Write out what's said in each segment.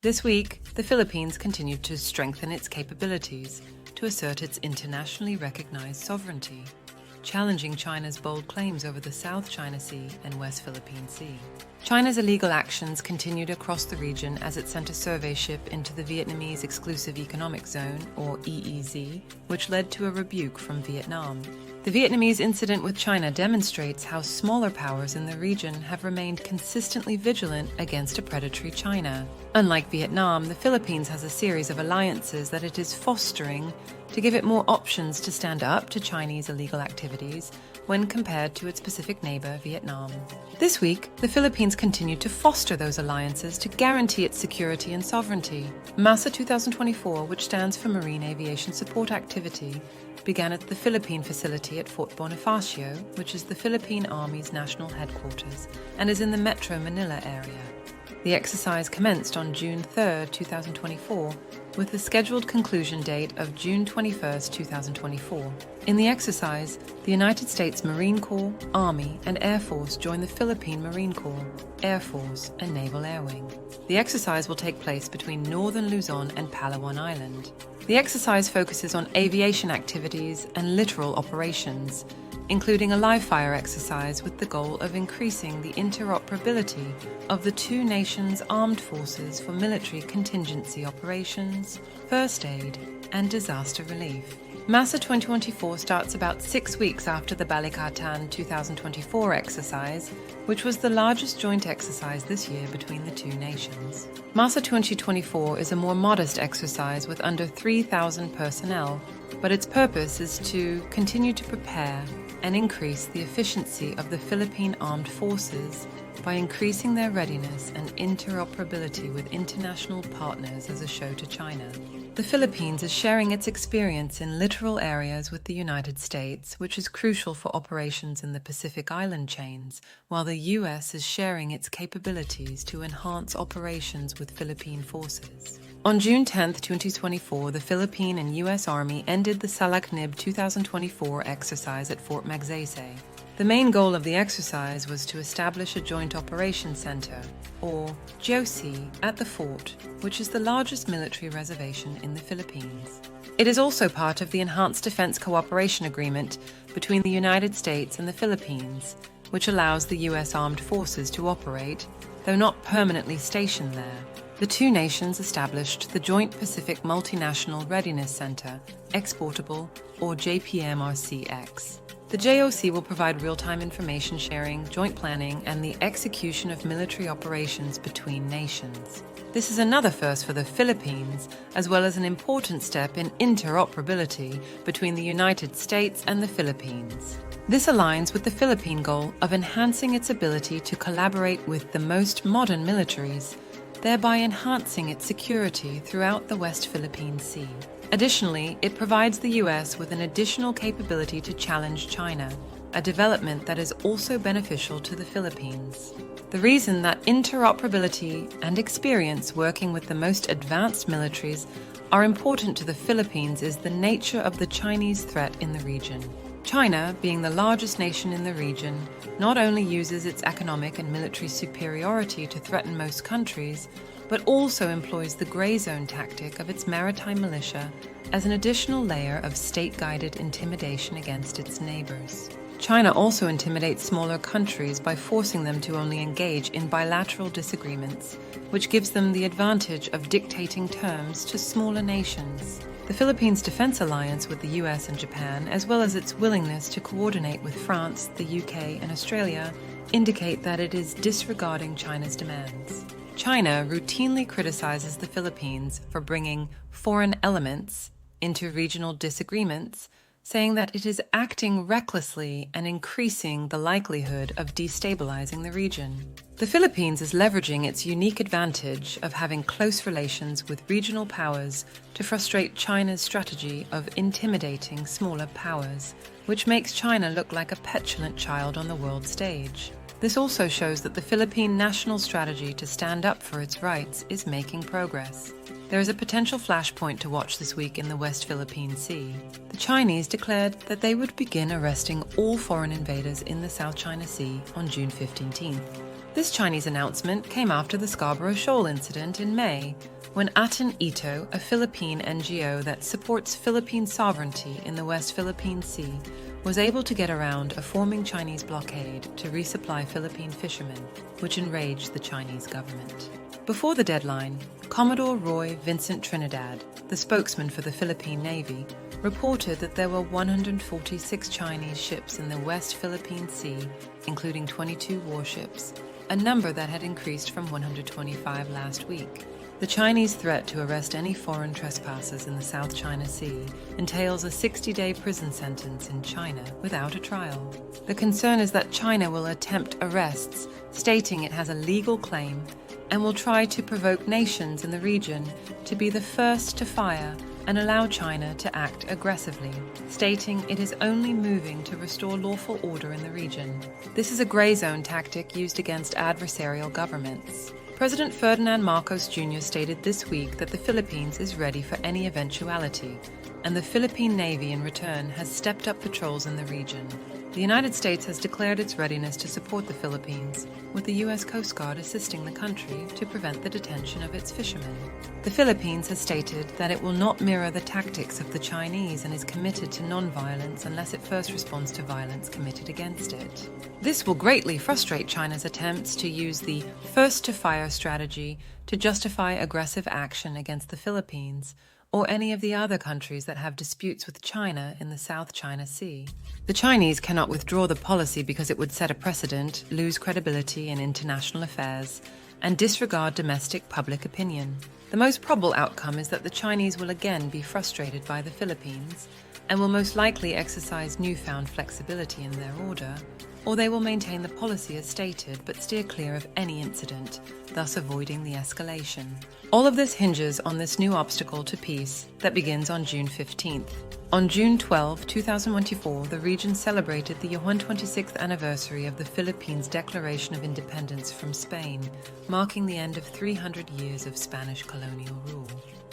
This week, the Philippines continued to strengthen its capabilities to assert its internationally recognized sovereignty, challenging China's bold claims over the South China Sea and West Philippine Sea. China's illegal actions continued across the region as it sent a survey ship into the Vietnamese Exclusive Economic Zone, or EEZ, which led to a rebuke from Vietnam. The Vietnamese incident with China demonstrates how smaller powers in the region have remained consistently vigilant against a predatory China. Unlike Vietnam, the Philippines has a series of alliances that it is fostering to give it more options to stand up to Chinese illegal activities when compared to its Pacific neighbor, Vietnam. This week, the Philippines continued to foster those alliances to guarantee its security and sovereignty. MASA 2024, which stands for Marine Aviation Support Activity, began at the Philippine facility at Fort Bonifacio, which is the Philippine Army's national headquarters, and is in the Metro Manila area. The exercise commenced on June 3, 2024, with the scheduled conclusion date of June 21, 2024. In the exercise, the United States Marine Corps, Army, and Air Force join the Philippine Marine Corps, Air Force, and Naval Air Wing. The exercise will take place between northern Luzon and Palawan Island. The exercise focuses on aviation activities and littoral operations, including a live-fire exercise with the goal of increasing the interoperability of the two nations' armed forces for military contingency operations, first aid, and disaster relief. MASA 2024 starts about 6 weeks after the Balikatan 2024 exercise, which was the largest joint exercise this year between the two nations. MASA 2024 is a more modest exercise with under 3,000 personnel, but its purpose is to continue to prepare and increase the efficiency of the Philippine Armed Forces by increasing their readiness and interoperability with international partners as a show to China. The Philippines is sharing its experience in littoral areas with the United States, which is crucial for operations in the Pacific Island chains, while the U.S. is sharing its capabilities to enhance operations with Philippine forces. On June 10, 2024, the Philippine and U.S. Army ended the Salaknib 2024 exercise at Fort Magsaysay. The main goal of the exercise was to establish a Joint Operations Center, or JOC, at the fort, which is the largest military reservation in the Philippines. It is also part of the Enhanced Defense Cooperation Agreement between the United States and the Philippines, which allows the U.S. Armed Forces to operate, though not permanently stationed there. The two nations established the Joint Pacific Multinational Readiness Center, Exportable, or JPMRCX. The JOC will provide real-time information sharing, joint planning, and the execution of military operations between nations. This is another first for the Philippines, as well as an important step in interoperability between the United States and the Philippines. This aligns with the Philippine goal of enhancing its ability to collaborate with the most modern militaries, thereby enhancing its security throughout the West Philippine Sea. Additionally, it provides the U.S. with an additional capability to challenge China, a development that is also beneficial to the Philippines. The reason that interoperability and experience working with the most advanced militaries are important to the Philippines is the nature of the Chinese threat in the region. China, being the largest nation in the region, not only uses its economic and military superiority to threaten most countries, but also employs the gray zone tactic of its maritime militia as an additional layer of state-guided intimidation against its neighbors. China also intimidates smaller countries by forcing them to only engage in bilateral disagreements, which gives them the advantage of dictating terms to smaller nations. The Philippines' defense alliance with the US and Japan, as well as its willingness to coordinate with France, the UK, and Australia, indicate that it is disregarding China's demands. China routinely criticizes the Philippines for bringing foreign elements into regional disagreements, saying that it is acting recklessly and increasing the likelihood of destabilizing the region. The Philippines is leveraging its unique advantage of having close relations with regional powers to frustrate China's strategy of intimidating smaller powers, which makes China look like a petulant child on the world stage. This also shows that the Philippine national strategy to stand up for its rights is making progress. There is a potential flashpoint to watch this week in the West Philippine Sea. The Chinese declared that they would begin arresting all foreign invaders in the South China Sea on June 15th. This Chinese announcement came after the Scarborough Shoal incident in May, when Aten Ito, a Philippine NGO that supports Philippine sovereignty in the West Philippine Sea, was able to get around a forming Chinese blockade to resupply Philippine fishermen, which enraged the Chinese government. Before the deadline, Commodore Roy Vincent Trinidad, the spokesman for the Philippine Navy, reported that there were 146 Chinese ships in the West Philippine Sea, including 22 warships, a number that had increased from 125 last week. The Chinese threat to arrest any foreign trespassers in the South China Sea entails a 60-day prison sentence in China without a trial. The concern is that China will attempt arrests, stating it has a legal claim, and will try to provoke nations in the region to be the first to fire and allow China to act aggressively, stating it is only moving to restore lawful order in the region. This is a grey zone tactic used against adversarial governments. President Ferdinand Marcos Jr. stated this week that the Philippines is ready for any eventuality, and the Philippine Navy in return has stepped up patrols in the region. The United States has declared its readiness to support the Philippines, with the U.S. Coast Guard assisting the country to prevent the detention of its fishermen. The Philippines has stated that it will not mirror the tactics of the Chinese and is committed to non-violence unless it first responds to violence committed against it. This will greatly frustrate China's attempts to use the first-to-fire strategy to justify aggressive action against the Philippines, or any of the other countries that have disputes with China in the South China Sea. The Chinese cannot withdraw the policy because it would set a precedent, lose credibility in international affairs, and disregard domestic public opinion. The most probable outcome is that the Chinese will again be frustrated by the Philippines and will most likely exercise newfound flexibility in their order, or they will maintain the policy as stated but steer clear of any incident, thus avoiding the escalation. All of this hinges on this new obstacle to peace that begins on June 15th. On June 12, 2024, the region celebrated the 126th anniversary of the Philippines' Declaration of Independence from Spain, marking the end of 300 years of Spanish colonial rule.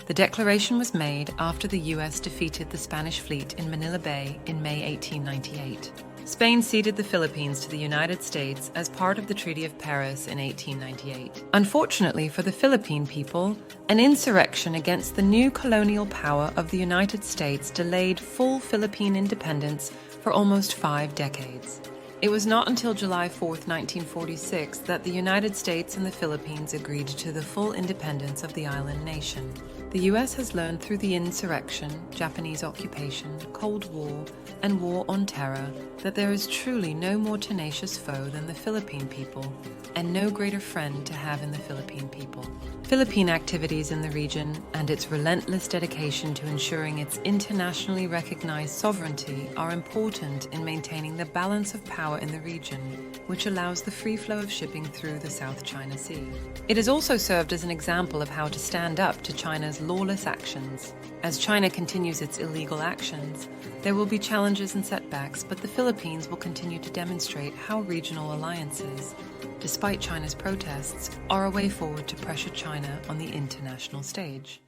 The declaration was made after the U.S. defeated the Spanish fleet in Manila Bay in May 1898. Spain ceded the Philippines to the United States as part of the Treaty of Paris in 1898. Unfortunately for the Philippine people, an insurrection against the new colonial power of the United States delayed full Philippine independence for almost 5 decades. It was not until July 4, 1946, that the United States and the Philippines agreed to the full independence of the island nation. The U.S. has learned through the insurrection, Japanese occupation, Cold War, and war on terror that there is truly no more tenacious foe than the Philippine people, and no greater friend to have in the Philippine people. Philippine activities in the region and its relentless dedication to ensuring its internationally recognized sovereignty are important in maintaining the balance of power in the region, which allows the free flow of shipping through the South China Sea. It has also served as an example of how to stand up to China's lawless actions. As China continues its illegal actions, there will be challenges and setbacks, but the Philippines will continue to demonstrate how regional alliances, despite China's protests, are a way forward to pressure China on the international stage.